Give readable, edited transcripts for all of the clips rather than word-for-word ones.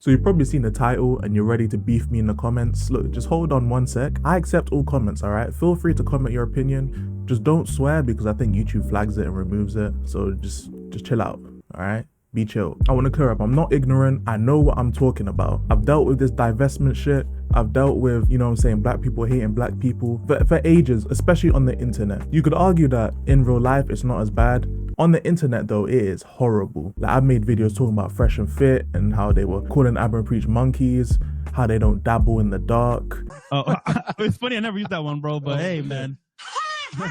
So you've probably seen the title and you're ready to beef me in the comments. Look, just hold on one sec. I accept all comments, all right? Feel free to comment your opinion. Just don't swear because I think YouTube flags it and removes it. So just chill out, all right? Be chill. I want to clear up, I'm not ignorant. I know what I'm talking about. I've dealt with this divestment shit. I've dealt with, you know what I'm saying, black people hating black people for ages, especially on the internet. You could argue that in real life it's not as bad. On the internet though, it is horrible. Like, I've made videos talking about Fresh and Fit and how they were calling Abra Preach monkeys, how they don't dabble in the dark. Oh, it's funny, I never used that one, bro, but hey, man.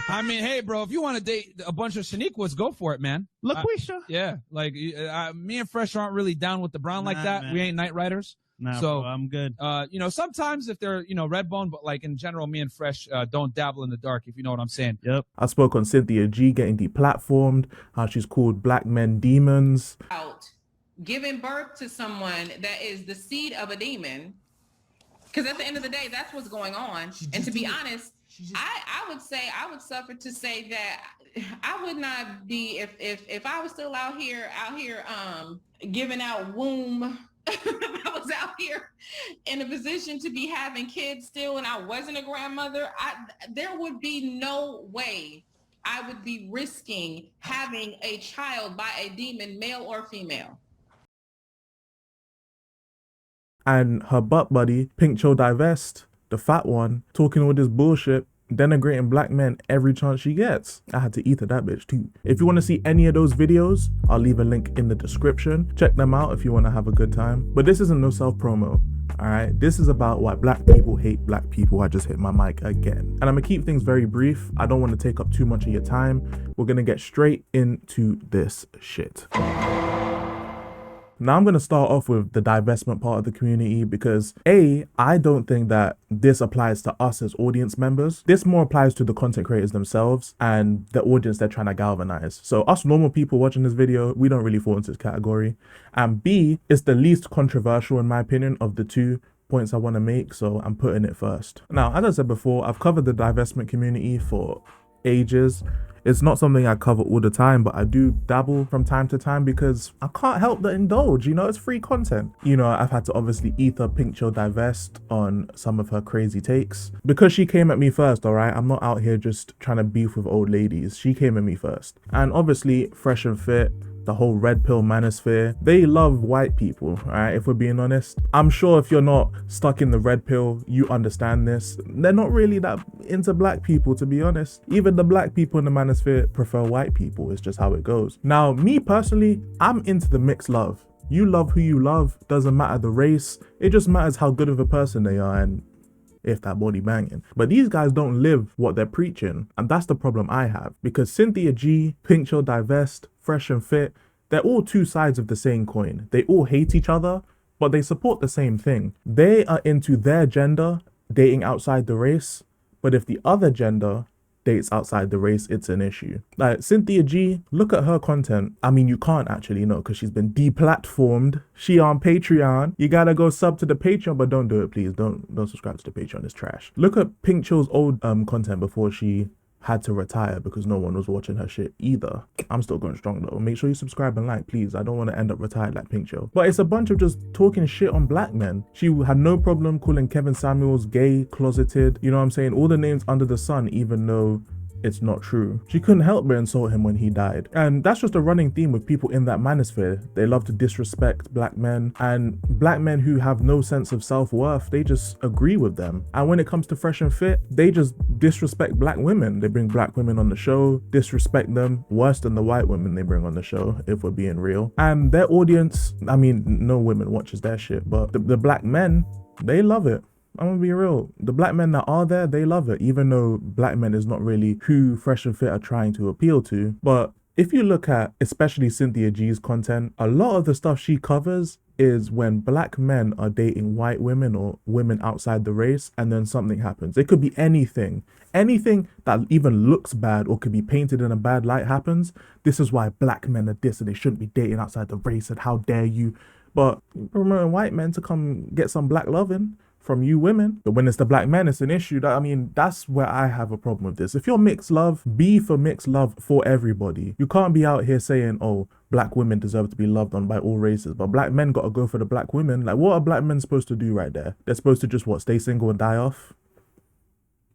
I mean, hey, bro, if you want to date a bunch of Shaniquas, go for it, man. LaQuisha. Yeah, like me and Fresh aren't really down with the brown like that. Man. We ain't night riders. Nah, so bro, I'm good. You know, sometimes if they're, you know, red bone, but like in general, me and Fresh don't dabble in the dark, if you know what I'm saying. Yep. I spoke on Cynthia G getting deplatformed, how she's called black men demons. Out giving birth to someone that is the seed of a demon, because at the end of the day, that's what's going on. And to be honest, I would say I would suffer to say that I would not be if I was still out here giving out womb. If I was out here in a position to be having kids still and I wasn't a grandmother, there would be no way I would be risking having a child by a demon, male or female. And her butt buddy, Pink Cho Divest, the fat one, talking all this bullshit, denigrating black men every chance she gets. I had to eat that bitch too. If you want to see any of those videos, I'll leave a link in the description. Check them out if you want to have a good time. But this isn't no self-promo, all right? This is about why black people hate black people. I just hit my mic again. And I'm gonna keep things very brief. I don't want to take up too much of your time. We're gonna get straight into this shit. Now I'm going to start off with the divestment part of the community because I don't think that this applies to us as audience members. This more applies to the content creators themselves and the audience they're trying to galvanize. So us normal people watching this video, we don't really fall into this category. And B, it's the least controversial in my opinion of the 2 points I want to make, so I'm putting it first. Now, as I said before, I've covered the divestment community for ages. It's not something I cover all the time, but I do dabble from time to time because I can't help but indulge, you know, it's free content. You know, I've had to obviously ether Pink Chill Divest on some of her crazy takes because she came at me first, all right? I'm not out here just trying to beef with old ladies. She came at me first. And obviously, Fresh and Fit, the whole red pill manosphere, they love white people, all right, if we're being honest. I'm sure if you're not stuck in the red pill, you understand this. They're not really that into black people, to be honest. Even the black people in the manosphere prefer white people. It's just how it goes. Now, me personally, I'm into the mixed love. You love who you love, doesn't matter the race. It just matters how good of a person they are and if that body banging. But these guys don't live what they're preaching, and that's the problem I have, because Cynthia G, Pink Chill Divest, Fresh and Fit, they're all 2 sides of the same coin. They all hate each other, but they support the same thing. They are into their gender dating outside the race, but if the other gender dates outside the race, it's an issue. Like Cynthia G, look at her content. I mean, you can't actually know because she's been deplatformed. She on Patreon. You gotta go sub to the Patreon, but don't do it, please. Don't subscribe to the Patreon. It's trash. Look at Pink Chill's old content before she had to retire because no one was watching her shit either. I'm still going strong though. Make sure you subscribe and like, please. I don't want to end up retired like Pink Chill. But it's a bunch of just talking shit on black men. She had no problem calling Kevin Samuels gay, closeted, you know what I'm saying? All the names under the sun, even though it's not true. She couldn't help but insult him when he died. And that's just a running theme with people in that manosphere. They love to disrespect black men, and black men who have no sense of self-worth, they just agree with them. And when it comes to Fresh and Fit, they just disrespect black women. They bring black women on the show, disrespect them worse than the white women they bring on the show, if we're being real. And their audience, I mean, no women watches their shit, but the black men, they love it. I'm gonna be real. The black men that are there, they love it, even though black men is not really who Fresh and Fit are trying to appeal to. But if you look at especially Cynthia G's content, a lot of the stuff she covers is when black men are dating white women or women outside the race, and then something happens. It could be anything. Anything that even looks bad or could be painted in a bad light happens. This is why black men are this and they shouldn't be dating outside the race and how dare you. But promoting white men to come get some black loving from you women. But when it's the black men, it's an issue. I mean, that's where I have a problem with this. If you're mixed love, be for mixed love for everybody. You can't be out here saying, oh, black women deserve to be loved on by all races, but black men got to go for the black women. Like, what are black men supposed to do right there? They're supposed to just, what, stay single and die off?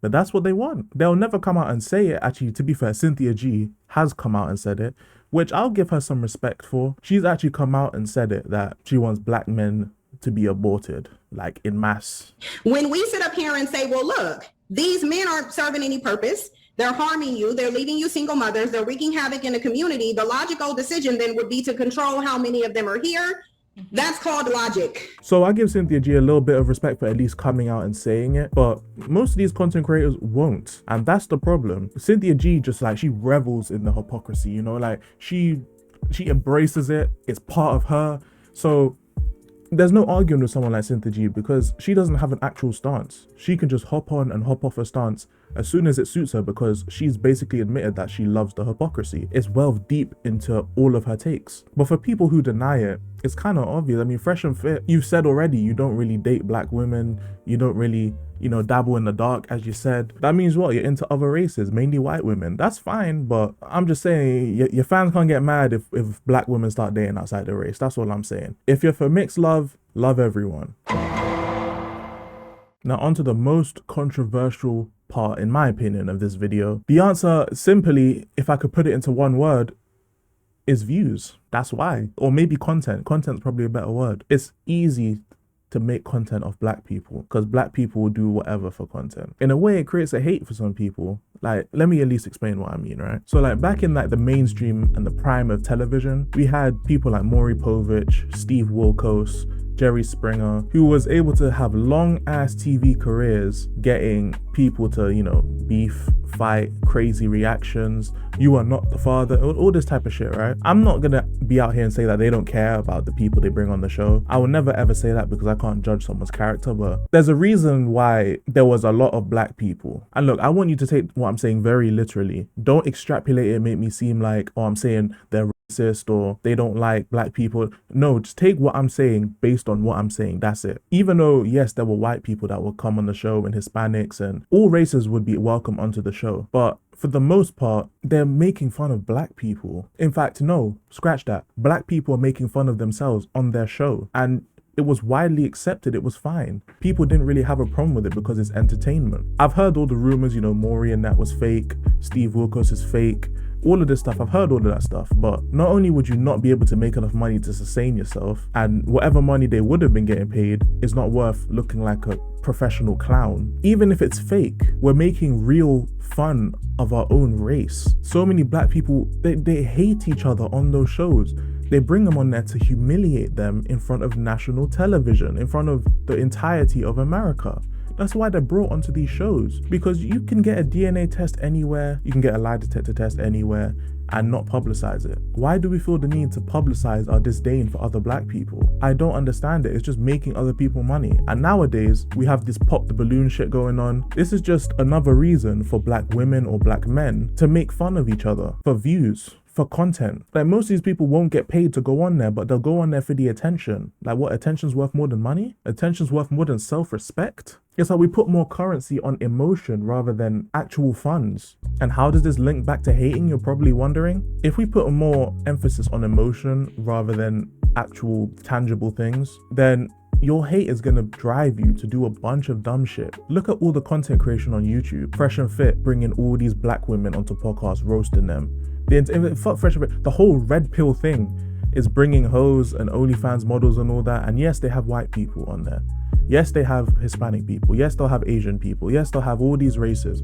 But that's what they want. They'll never come out and say it. Actually, to be fair, Cynthia G has come out and said it, which I'll give her some respect for. She's actually come out and said it, that she wants black men to be aborted, like in mass. When we sit up here and say, well, look, these men aren't serving any purpose. They're harming you. They're leaving you single mothers. They're wreaking havoc in the community. The logical decision then would be to control how many of them are here. That's called logic. So I give Cynthia G a little bit of respect for at least coming out and saying it, but most of these content creators won't. And that's the problem. Cynthia G just like, she revels in the hypocrisy, you know, like she embraces it. It's part of her. So there's no arguing with someone like Cynthia G because she doesn't have an actual stance. She can just hop on and hop off her stance as soon as it suits her because she's basically admitted that she loves the hypocrisy. It's delved deep into all of her takes. But for people who deny it, it's kind of obvious. I mean, Fresh and Fit, you've said already you don't really date black women. You don't really, you know, dabble in the dark, as you said. That means what? You're into other races, mainly white women. That's fine, but I'm just saying your fans can't get mad if black women start dating outside the race. That's all I'm saying. If you're for mixed love, love everyone. Now onto the most controversial part, in my opinion, of this video. The answer, simply, if I could put it into one word, is views. That's why. Or maybe content. Content's probably a better word. It's easy to make content of black people because black people will do whatever for content. In a way, it creates a hate for some people. Like, let me at least explain what I mean, right? So like back in like the mainstream and the prime of television, we had people like Maury Povich, Steve Wilkos, Jerry Springer, who was able to have long ass TV careers getting people to, you know, beef, fight, crazy reactions, you are not the father, all this type of shit, right? I'm not gonna be out here and say that they don't care about the people they bring on the show. I will never ever say that because I can't judge someone's character, but there's a reason why there was a lot of black people. And look, I want you to take what I'm saying very literally. Don't extrapolate it and make me seem like, oh, I'm saying they're racist or they don't like black people. No, just take what I'm saying based on what I'm saying. That's it. Even though, yes, there were white people that would come on the show and Hispanics and all races would be welcome onto the show. But for the most part, they're making fun of black people. In fact, no, scratch that. Black people are making fun of themselves on their show. And it was widely accepted. It was fine. People didn't really have a problem with it because it's entertainment. I've heard all the rumors, you know, Maury and that was fake. Steve Wilkos is fake. All of this stuff, I've heard all of that stuff, but not only would you not be able to make enough money to sustain yourself, and whatever money they would have been getting paid is not worth looking like a professional clown. Even if it's fake, we're making real fun of our own race. So many black people, they hate each other on those shows. They bring them on there to humiliate them in front of national television, in front of the entirety of America. That's why they're brought onto these shows, because you can get a DNA test anywhere, you can get a lie detector test anywhere and not publicize it. Why do we feel the need to publicize our disdain for other black people? I don't understand it. It's just making other people money. And nowadays we have this pop the balloon shit going on. This is just another reason for black women or black men to make fun of each other for views, for content. Like, most of these people won't get paid to go on there, but they'll go on there for the attention. Like, what, attention's worth more than money? Attention's worth more than self-respect? It's like we put more currency on emotion rather than actual funds. And how does this link back to hating, you're probably wondering? If we put more emphasis on emotion rather than actual tangible things, then your hate is gonna drive you to do a bunch of dumb shit. Look at all the content creation on YouTube. Fresh and Fit bringing all these black women onto podcasts, roasting them. Fuck Fresh and Fit. The whole red pill thing is bringing hoes and OnlyFans models and all that. And yes, they have white people on there. Yes, they have Hispanic people. Yes, they'll have Asian people. Yes, they'll have all these races.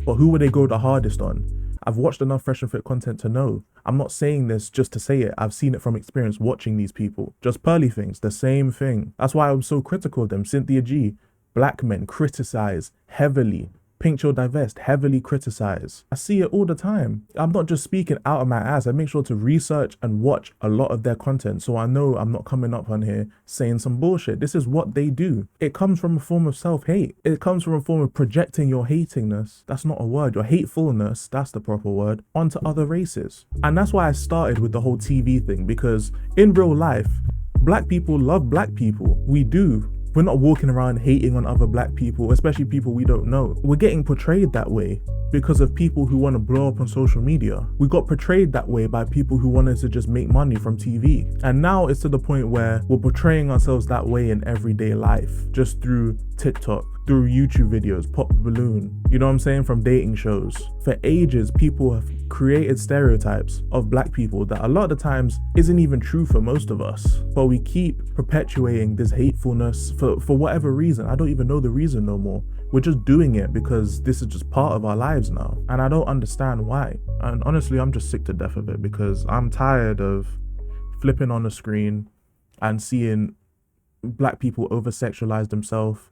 But who would they go the hardest on? I've watched enough Fresh and Fit content to know. I'm not saying this just to say it. I've seen it from experience watching these people. Just pearly things, the same thing. That's why I'm so critical of them. Cynthia G, black men criticize heavily. Pink Chill Divest, heavily criticize. I see it all the time. I'm not just speaking out of my ass. I make sure to research and watch a lot of their content so I know I'm not coming up on here saying some bullshit. This is what they do. It comes from a form of self-hate. It comes from a form of projecting your hatingness. That's not a word. Your hatefulness, that's the proper word, onto other races. And that's why I started with the whole TV thing, because in real life, black people love black people. We do. We're not walking around hating on other black people, especially people we don't know. We're getting portrayed that way because of people who want to blow up on social media. We got portrayed that way by people who wanted to just make money from TV. And now it's to the point where we're portraying ourselves that way in everyday life, just through TikTok, through YouTube videos, Pop Balloon, you know what I'm saying, from dating shows. For ages, people have created stereotypes of black people that a lot of the times isn't even true for most of us. But we keep perpetuating this hatefulness for whatever reason. I don't even know the reason no more. We're just doing it because this is just part of our lives now. And I don't understand why. And honestly, I'm just sick to death of it because I'm tired of flipping on the screen and seeing black people over-sexualize themselves,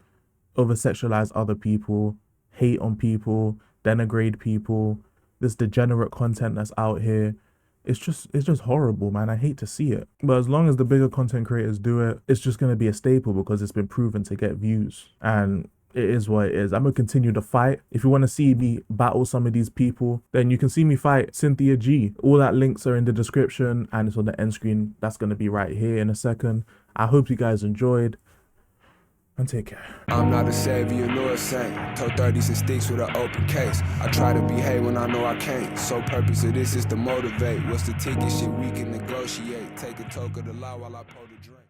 over-sexualize other people, hate on people, denigrate people, this degenerate content that's out here. It's just horrible, man. I hate to see it. But as long as the bigger content creators do it, it's just going to be a staple because it's been proven to get views. And it is what it is. I'm going to continue to fight. If you want to see me battle some of these people, then you can see me fight Cynthia G. All that links are in the description and it's on the end screen. That's going to be right here in a second. I hope you guys enjoyed. And take care. I'm not a savior nor a saint. Told 30s and sticks with an open case. I try to behave when I know I can't. So purpose of this is to motivate. What's the ticket? Shit we can negotiate. Take a toke of the law while I pour the drink.